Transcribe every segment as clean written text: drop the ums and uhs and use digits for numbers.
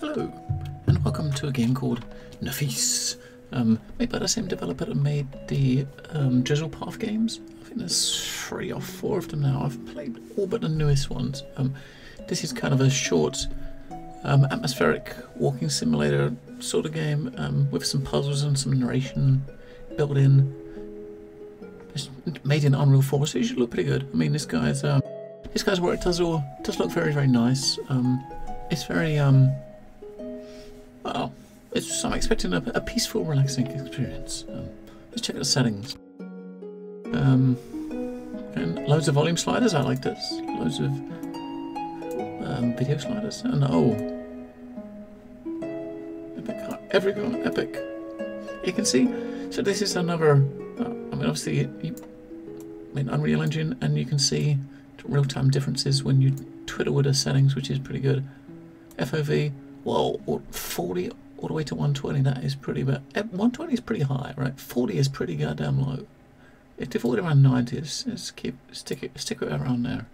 Hello, and welcome to a game called Nephise, made by the same developer that made the Drizzle Path games. I think there's 3 or 4 of them now. I've played all but the newest ones. This is kind of a short, atmospheric walking simulator sort of game with some puzzles and some narration built in. It's made in Unreal 4, so it should look pretty good. I mean, this guy's work does look very, very nice. It's very well, I'm expecting a peaceful, relaxing experience. Let's check out the settings. And loads of volume sliders. I like this. Loads of video sliders. And epic, epic. You can see. So this is another. I mean, obviously, Unreal Engine, and you can see real-time differences when you twiddle with the settings, which is pretty good. FOV, well, 40 all the way to 120. That is pretty bad. 120 is pretty high, right? 40 is pretty goddamn low. If default around 90, stick it around there.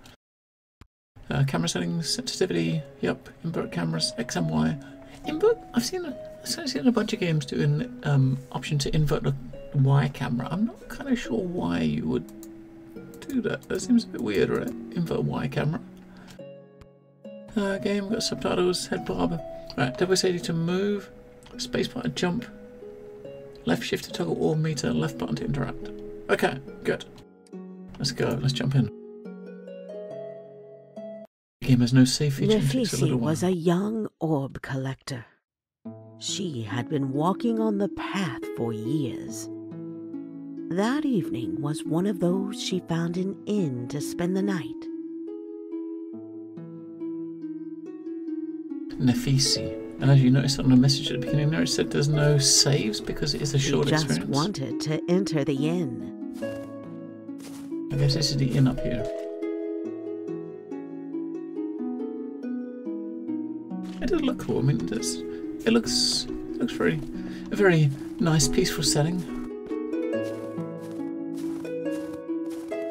Camera settings, sensitivity, yep. Invert cameras, X and Y. Invert. I've seen a bunch of games doing option to invert the Y camera. I'm not kind of sure why you would do that. That seems a bit weird, right? Invert Y camera. Game, got subtitles, head bob. Right, WSAD to move, spacebar to jump, left shift to toggle all meter, left button to interact. Okay, good. Let's go, let's jump in. The game has no save feature. Nephise was a young orb collector. She had been walking on the path for years. That evening was one of those she found an inn to spend the night. Nephise. And as you noticed on the message at the beginning there, it said there's no saves because it is a short experience. She just wanted to enter the inn. I guess this is the inn up here. It does look cool. I mean, it looks a very nice, peaceful setting.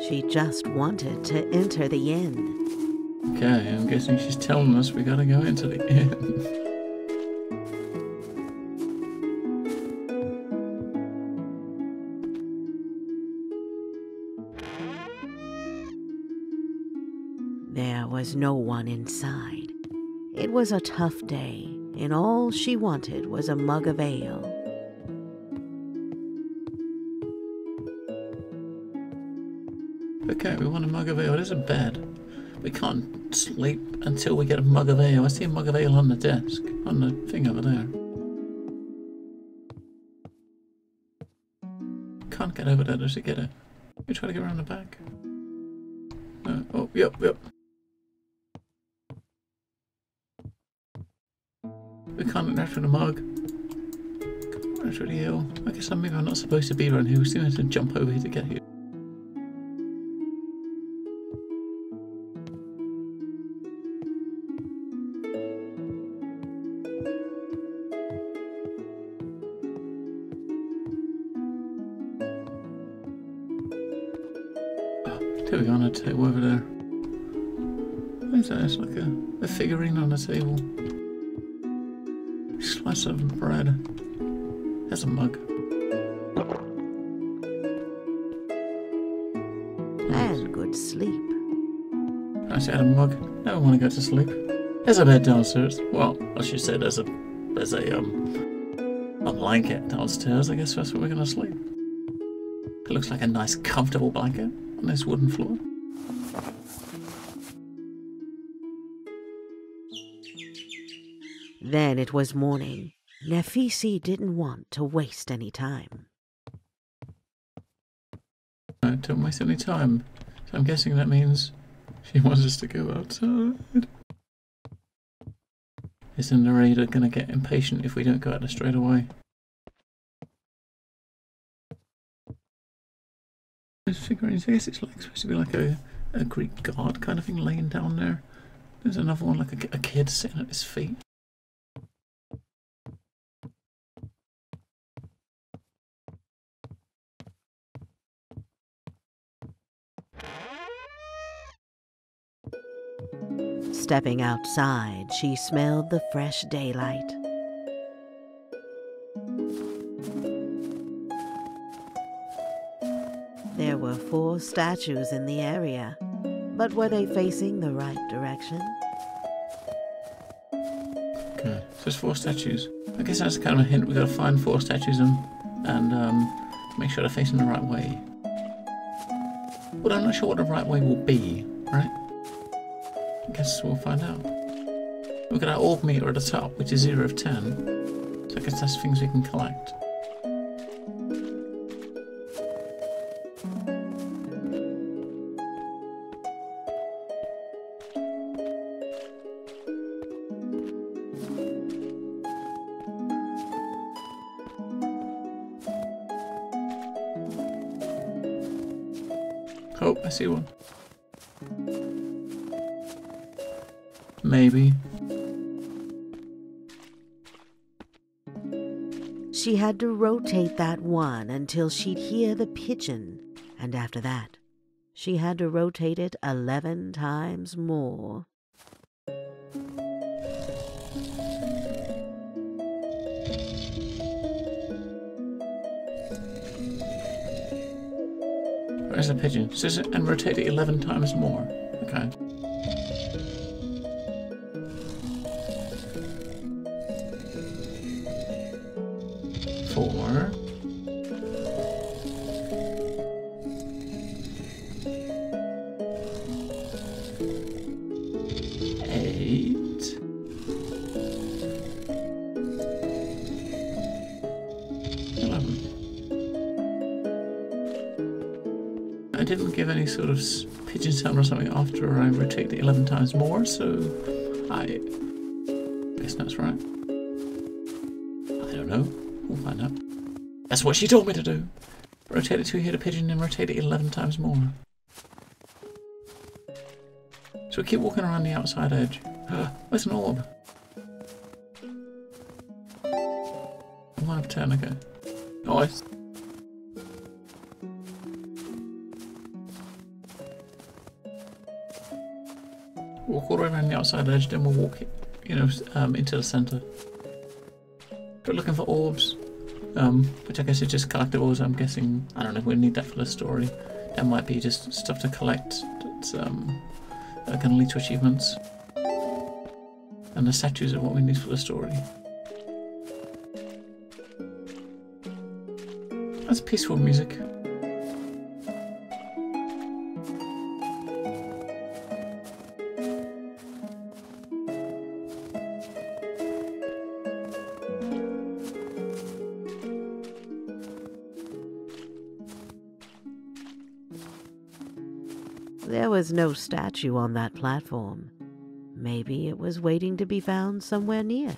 She just wanted to enter the inn. Okay, I'm guessing she's telling us we gotta go into the inn. There was no one inside. It was a tough day, and all she wanted was a mug of ale. Okay, we want a mug of ale. There's a bed. We can't sleep until we get a mug of ale. I see a mug of ale on the desk, on the thing over there. Can't get over there to get it. We try to get around the back. Oh, yep. We can't interact with the mug. Can't interact with the ale. I guess maybe I'm not supposed to be around here. We still have to jump over here to get here. There we go, on a table over there. What is that? It's like a figurine on a table. Slice of bread. There's a mug. And good sleep. I said a mug. Never want to go to sleep. There's a bed downstairs. Well, I should say there's a blanket downstairs. I guess that's where we're gonna sleep. It looks like a nice, comfortable blanket on this wooden floor. Then it was morning. Nephise didn't want to waste any time. Don't waste any time. So I'm guessing that means she wants us to go outside. Is the narrator gonna get impatient if we don't go out there straight away? Figurines, I guess it's like supposed to be like a Greek god kind of thing laying down there. There's another one like a kid sitting at his feet. Stepping outside, she smelled the fresh daylight. There were 4 statues in the area, but were they facing the right direction? Okay, so there's 4 statues. I guess that's kind of a hint. We've got to find 4 statues and make sure they're facing the right way. But I'm not sure what the right way will be, right? I guess we'll find out. We've got our orb meter at the top, which is 0 of 10. So I guess that's things we can collect. Oh, I see one. Maybe. She had to rotate that one until she'd hear the pigeon, and after that, she had to rotate it 11 times more. Where's the pigeon? It says and rotate it 11 times more. Okay. Four. Eight. 11. I didn't give any sort of pigeon sound or something after I rotate it 11 times more, so I guess that's right. I don't know. We'll find out. That's what she told me to do. Rotate it till you hit a pigeon and rotate it 11 times more. So we keep walking around the outside edge. Where's an orb? 1 of 10, okay. Oh, walk all the way around the outside edge, then we'll walk, into the centre. We're looking for orbs, which I guess is just collectibles. I'm guessing, I don't know if we need that for the story. That might be just stuff to collect that's going to lead to achievements. And the statues are what we need for the story. That's peaceful music. There was no statue on that platform. Maybe it was waiting to be found somewhere near.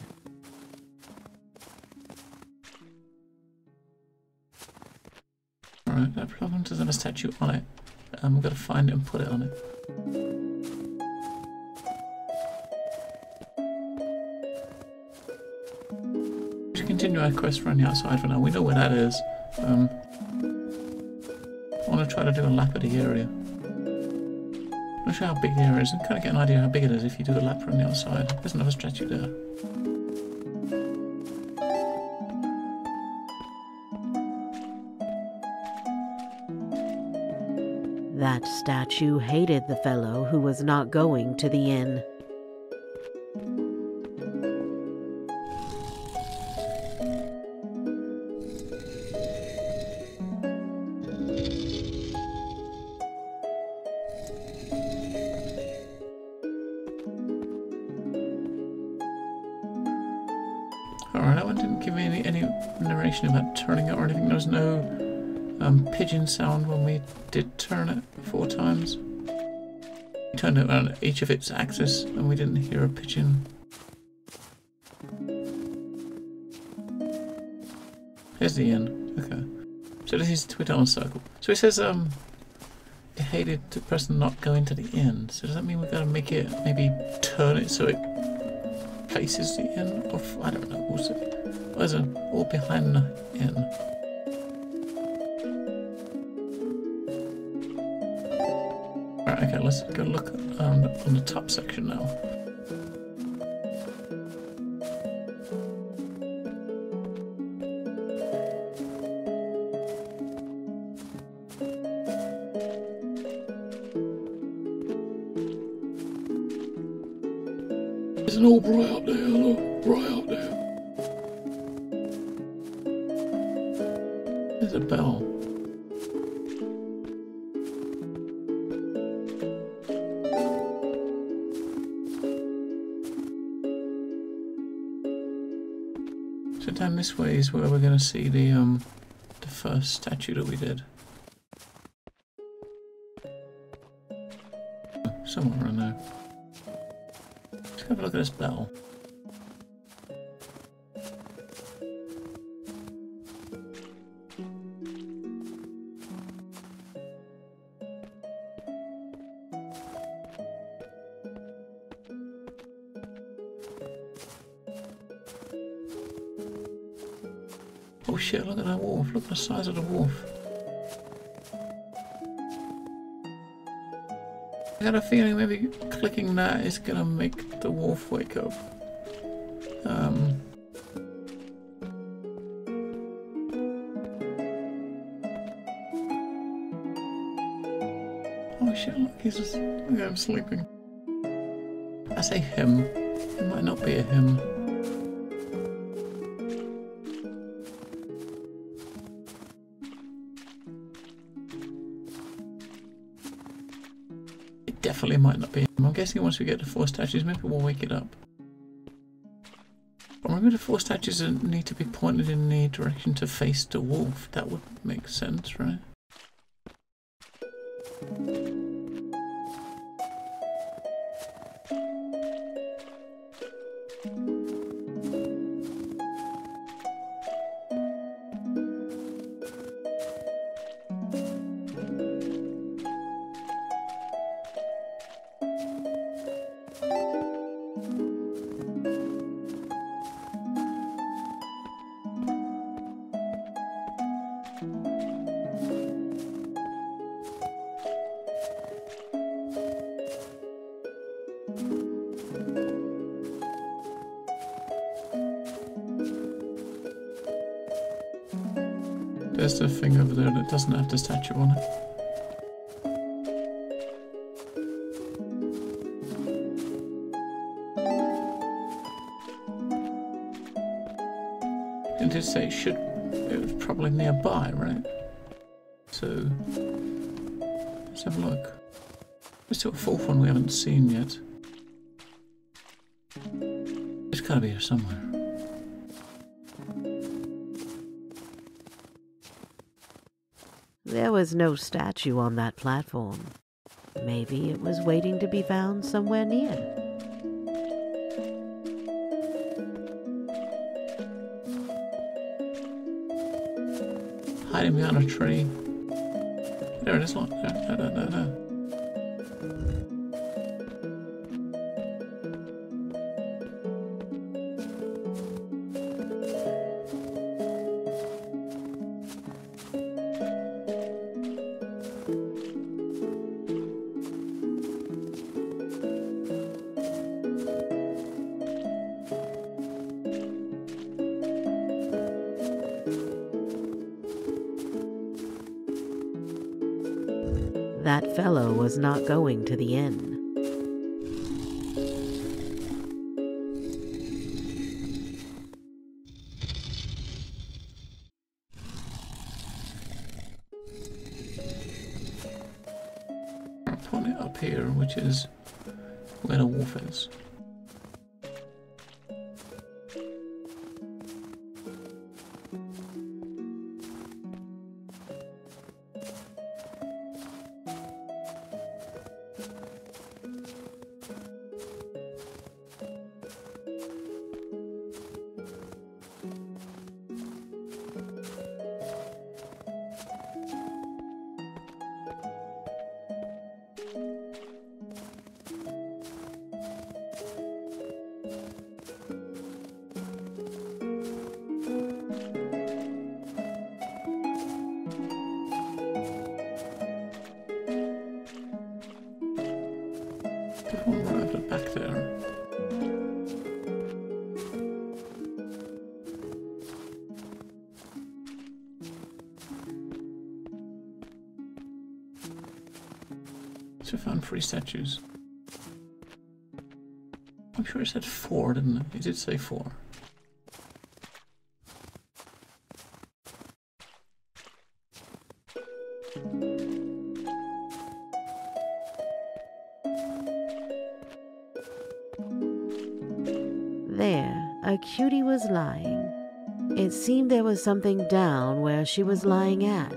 Alright, that platform doesn't have a statue on it. We've got to find it and put it on it. We should continue our quest around the outside for now. We know where that is. I want to try to do a lap of the area. I'm not sure how big the area is. I can kind of get an idea how big it is if you do a lap from the outside. There's another statue there. That statue hated the fellow who was not going to the inn. Alright, that one didn't give me any narration about turning it or anything. There was no pigeon sound when we did turn it 4 times. We turned it around each of its axis and we didn't hear a pigeon. Here's the end. Okay. So this is to a circle. So it says it hated the person not going to the inn. So does that mean we've got to make it, maybe turn it so it faces the inn? Or I don't know. We'll see. There's an orb behind the inn. Alright, okay, let's go look on the top section now. There's an orb right up there, look, right up there. There's a bell. So down this way is where we're going to see the first statue that we did. Somewhere around there. Let's have a look at this bell. Oh shit, look at that wharf. Look at the size of the wharf. I got a feeling maybe clicking that is gonna make the wharf wake up. Oh shit, look, he's just, look at him sleeping. I say him. It might not be a him. Definitely might not be him. I'm guessing once we get to 4 statues, maybe we'll wake it up. But remember, the 4 statues need to be pointed in the direction to face the wolf. That would make sense, right? There's the thing over there that doesn't have the statue on it. It did say it was probably nearby, right? So, let's have a look. There's still a 4th one we haven't seen yet. It's gotta be here somewhere. There was no statue on that platform. Maybe it was waiting to be found somewhere near. Hiding behind a tree. There it is, look. There. That fellow was not going to the inn. I'll point it up here, which is where the wolf is. There's one right at the back there. So I found 3 statues. I'm sure it said 4, didn't it? It did say 4. There, a cutie was lying. It seemed there was something down where she was lying at.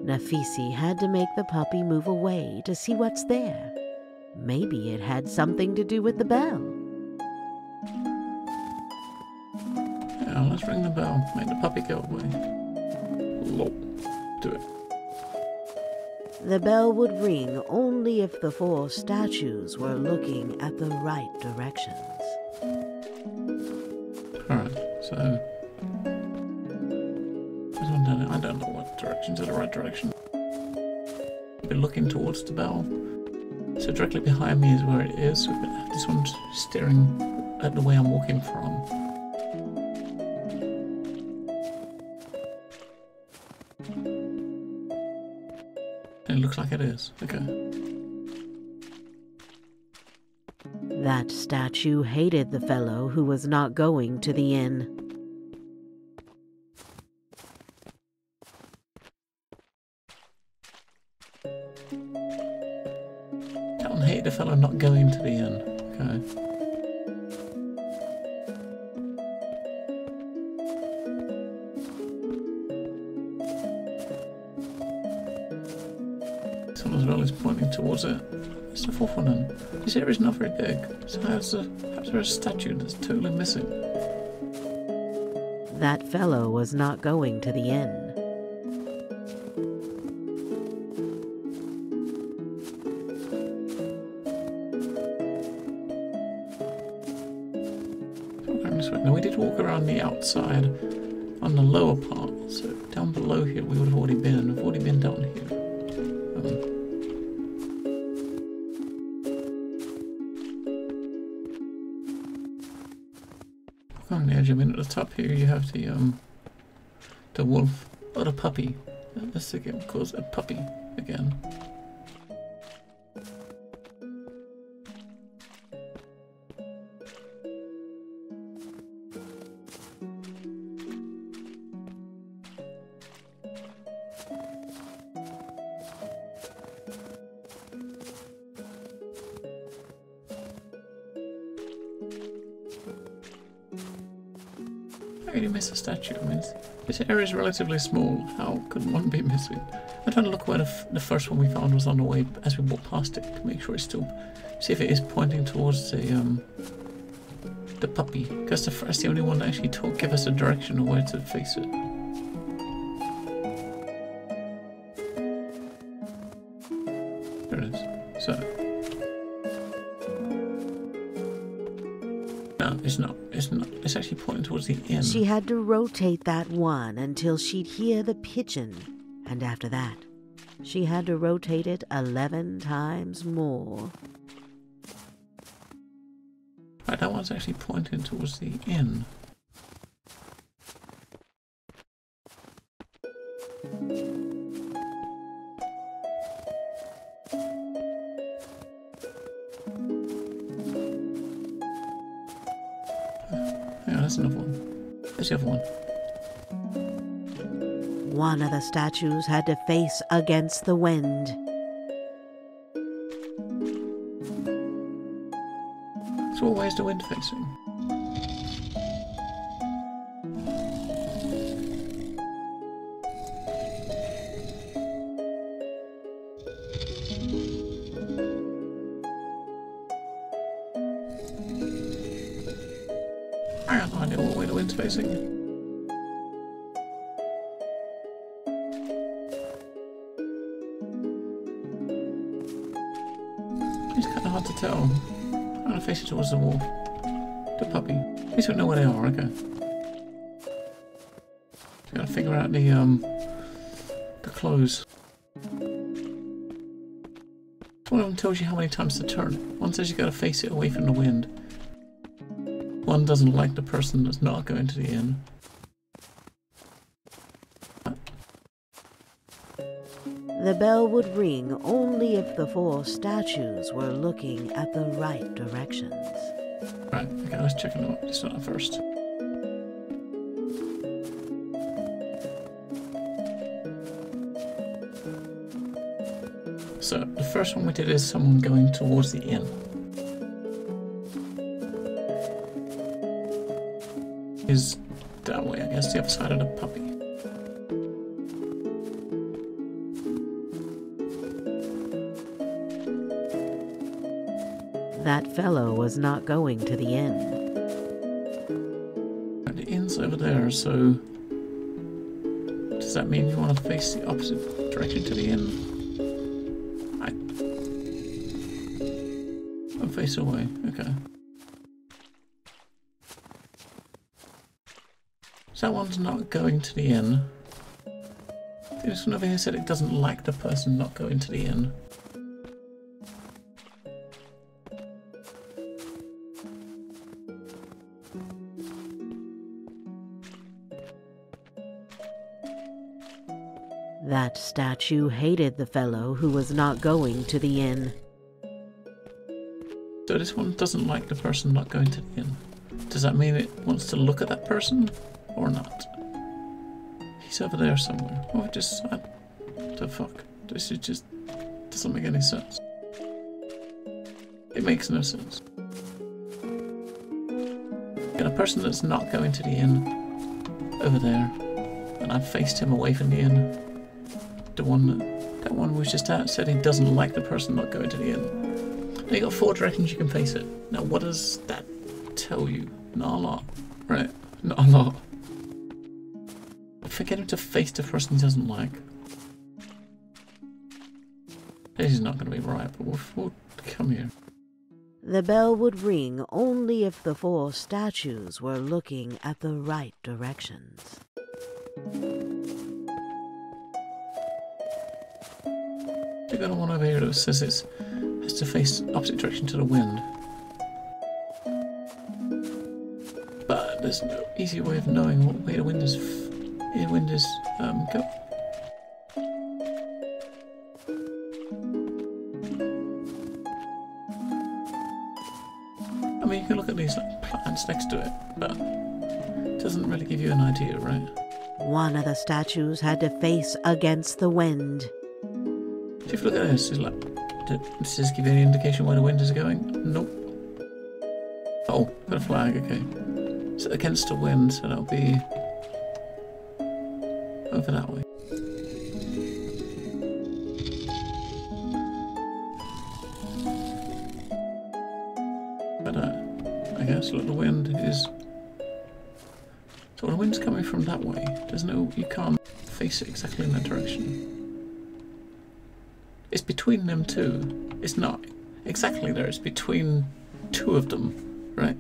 Nephise had to make the puppy move away to see what's there. Maybe it had something to do with the bell. Yeah, let's ring the bell. Make the puppy go away. Lol. Do it. The bell would ring only if the 4 statues were looking at the right directions. Alright, so... there's one down there. I don't know what directions are the right direction. I've been looking towards the bell. So directly behind me is where it is. So this one's staring at the way I'm walking from. And it looks like it is. Okay. That statue hated the fellow who was not going to the inn. Don't hate the fellow not going to the inn. Okay. This one as well is pointing towards it. It's the 4th one then. This area is not very big. So how's there a statue that's totally missing? That fellow was not going to the inn. Now we did walk around the outside on the lower part, so down below here we would have already been. We've already been down here. On the edge, I mean at the top here you have the wolf, or the puppy. Let's again calls it a puppy again. How could you miss a statue? I mean, this area is relatively small. How could one be missing? I'm trying to look where the first one we found was on the way as we walked past it to make sure it's still... see if it is pointing towards the puppy. Because that's the only one that actually give us a direction of where to face it. There it is. So... no, it's not. It's not. It's actually pointing towards the inn. She had to rotate that one until she'd hear the pigeon, and after that, she had to rotate it 11 times more. Right, that one's actually pointing towards the inn. Yeah, that's another one. There's the other one. One of the statues had to face against the wind. So what way is the wind facing? I have no idea what way the wind's facing. It's kind of hard to tell. I'm going to face it towards the wall. The puppy. At least we know where they are, okay. So we got to figure out the clothes. This one of them tells you how many times to turn it. One says you gotta face it away from the wind. One doesn't like the person that's not going to the inn. The bell would ring only if the 4 statues were looking at the right directions. Right, okay, let's check this one out first. So, the first one we did is someone going towards the inn. Is that way, I guess, the other side of the puppy. That fellow was not going to the inn. Right, the inn's over there, so does that mean you want to face the opposite direction to the inn? I'll face away, okay. So that one's not going to the inn. This one over here said it doesn't like the person not going to the inn. That statue hated the fellow who was not going to the inn. So this one doesn't like the person not going to the inn. Does that mean it wants to look at that person or not? He's over there somewhere. Oh, what the fuck? This is just doesn't make any sense. It makes no sense. Got a person that's not going to the inn over there, and I've faced him away from the inn. That one was just out said he doesn't like the person not going to the inn. Now you got 4 directions you can face it. Now what does that tell you? Not a lot, right? Not a lot. Forget him to face the person he doesn't like. This is not going to be right, but we'll come here. The bell would ring only if the 4 statues were looking at the right directions. You've got one over here that says it has to face opposite direction to the wind. But there's no easy way of knowing what way the wind is go. I mean, you can look at these like plants next to it, but it doesn't really give you an idea, right? One of the statues had to face against the wind. If you look at this, it's like, does this give you any indication where the wind is going? Nope. Oh, got a flag, okay. So against the wind, so that'll be over that way. But I guess look, the wind is. So when the wind's coming from that way, you can't face it exactly in that direction. It's between them two. It's not exactly there. It's between 2 of them, right?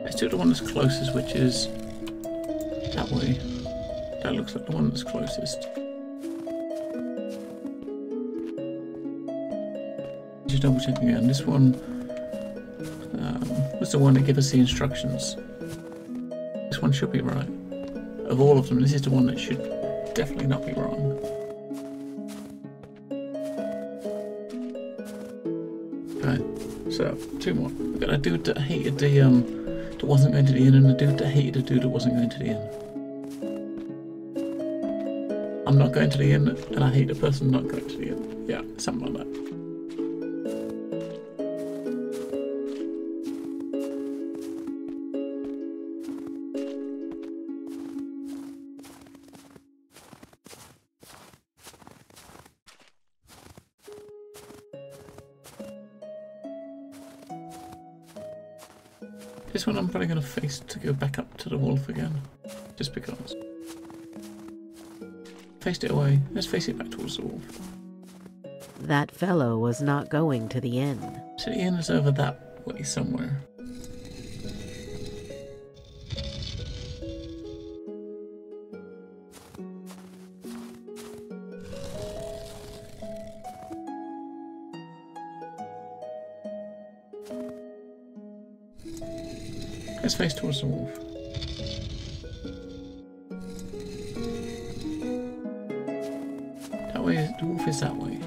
Let's do the one that's closest, which is that way. That looks like the one that's closest. Just double check again. This one was the one that gave us the instructions. This one should be right. Of all of them, this is the one that should definitely not be wrong. Okay, so 2 more. We've got a dude that hated that wasn't going to the inn, and a dude that hated a dude that wasn't going to the inn. I'm not going to the inn, and I hate the person not going to the inn. Yeah, something like that. This one I'm probably going to face to go back up to the wolf again, just because. Faced it away, let's face it back towards the wolf. That fellow was not going to the inn. So the inn is over that way somewhere. Let's face towards the wolf. That way, the wolf is that way.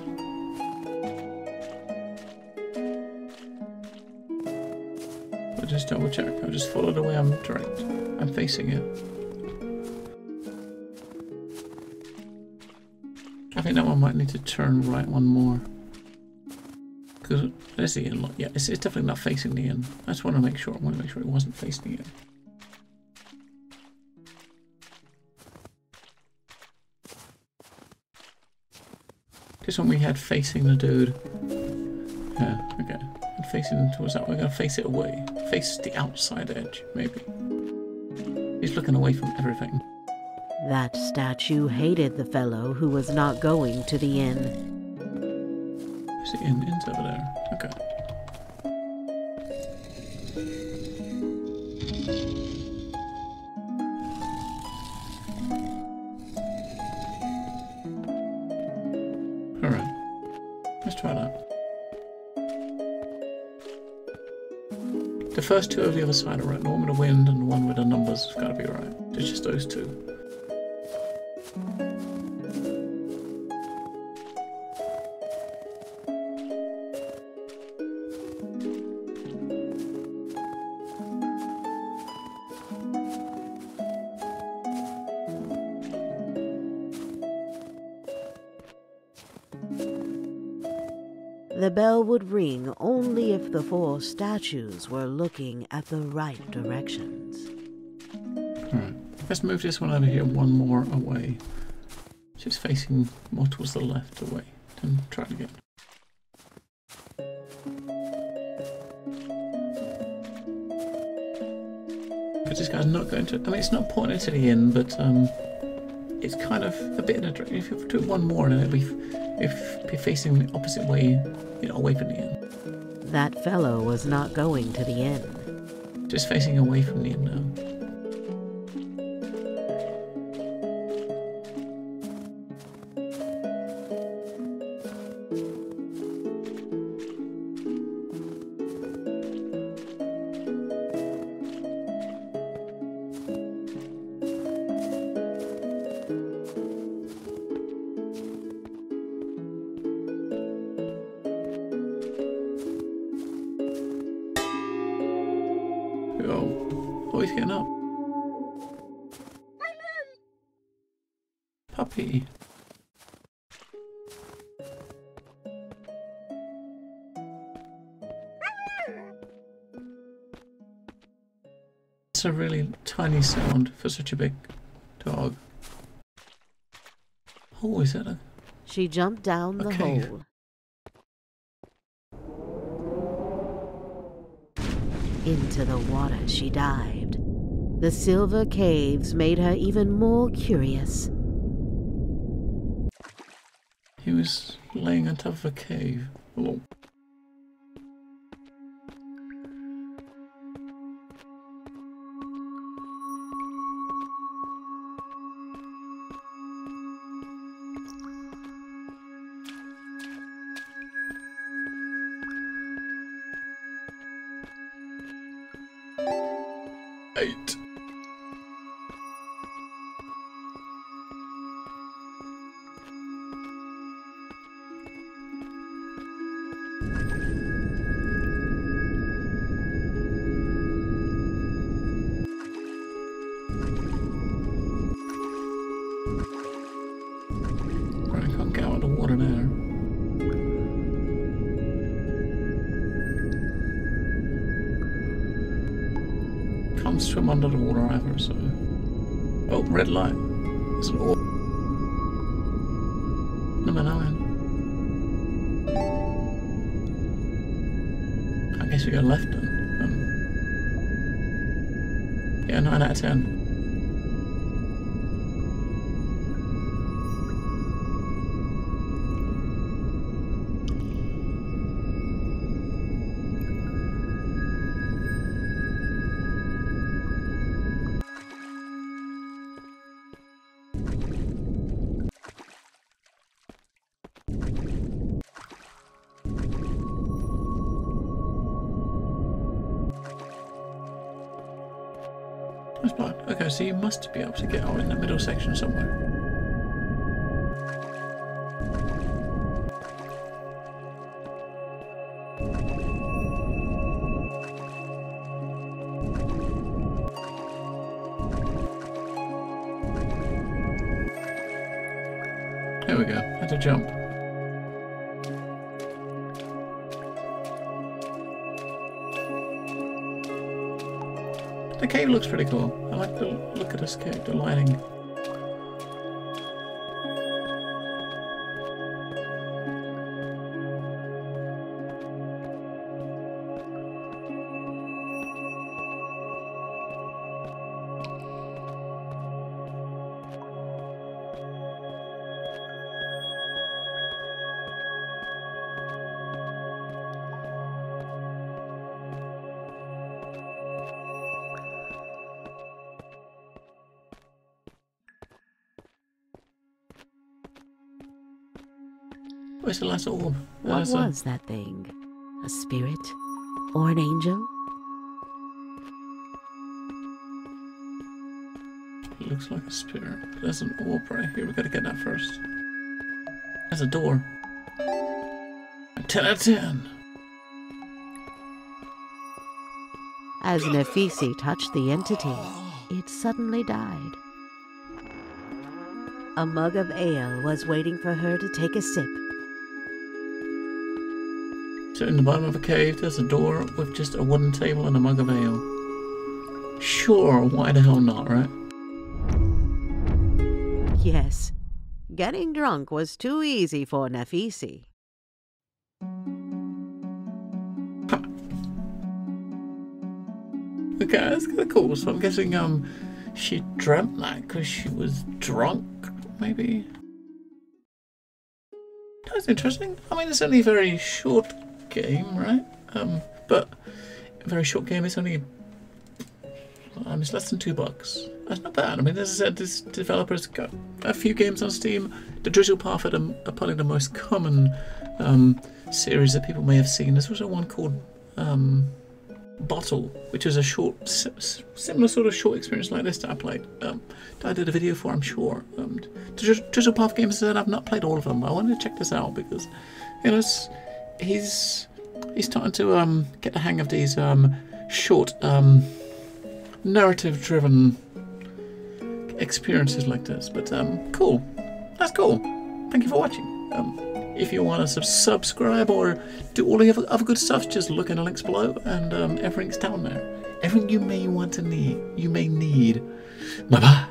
I'll just double check. I'll just follow the way I'm direct. I'm facing it. I think that one might need to turn right one more. Because there's the inn. Yeah, it's definitely not facing the inn. I just want to make sure. I want to make sure it wasn't facing the inn. This one we had facing the dude. Yeah, okay. And facing towards that. We're going to face it away. Face the outside edge, maybe. He's looking away from everything. That statue hated the fellow who was not going to the inn. Is the inn? Inn's over there. Okay. Alright. Let's try that. The first two over the other side are right. The one with the wind and the one with the numbers has got to be right. It's just those two. The bell would ring only if the four statues were looking at the right directions. Alright, let's move this one over here one more away. Just facing more towards the left away. Then try it again. Because this guy's not going to... I mean, it's not pointing to the inn, but it's kind of a bit in a direction. If you do it one more, then it'll be... If you're facing the opposite way, you know, away from the inn. That fellow was not going to the inn. Just facing away from the inn now. Oh, he's getting up. Puppy. It's a really tiny sound for such a big dog. Oh, is that a... She jumped down the hole. Into the water she dived. The silver caves made her even more curious. He was laying on top of a cave. Oh. Eight. Right, I can't get out of the water there. Can't swim under the water either, so... Oh, red light. It's an orb. Number 9. I guess you go left then. Yeah, 9 out of 10. Okay, so you must be able to get out in the middle section somewhere. There we go. Had to jump. The cave looks pretty cool. I like the look of this cave, the lighting. Where's the last orb? What was that thing? A spirit? Or an angel? It looks like a spirit. There's an orb right here. We gotta get that first. There's a door. A 10 out of 10. As Nephise touched the entity, it suddenly died. A mug of ale was waiting for her to take a sip. So in the bottom of a cave, there's a door with just a wooden table and a mug of ale. Sure, why the hell not, right? Yes, getting drunk was too easy for Nephise. Okay, that's kind of cool. So I'm guessing she dreamt that because she was drunk, maybe? That's interesting. I mean, it's only a very short game, right? But a very short game. It's only it's less than $2. That's not bad. I mean, as I said, this developer's got a few games on Steam. The Drizzle Path are probably the most common series that people may have seen. There's also one called Bottle, which is a short, similar sort of short experience like this that I played. That I did a video for, I'm sure. The Drizzle Path games, I've not played all of them. I wanted to check this out because, you know, he's starting to get the hang of these short, narrative-driven experiences like this. But cool, that's cool. Thank you for watching. If you want to subscribe or do all the other good stuff, just look in the links below, and everything's down there. Everything you may need. Bye bye.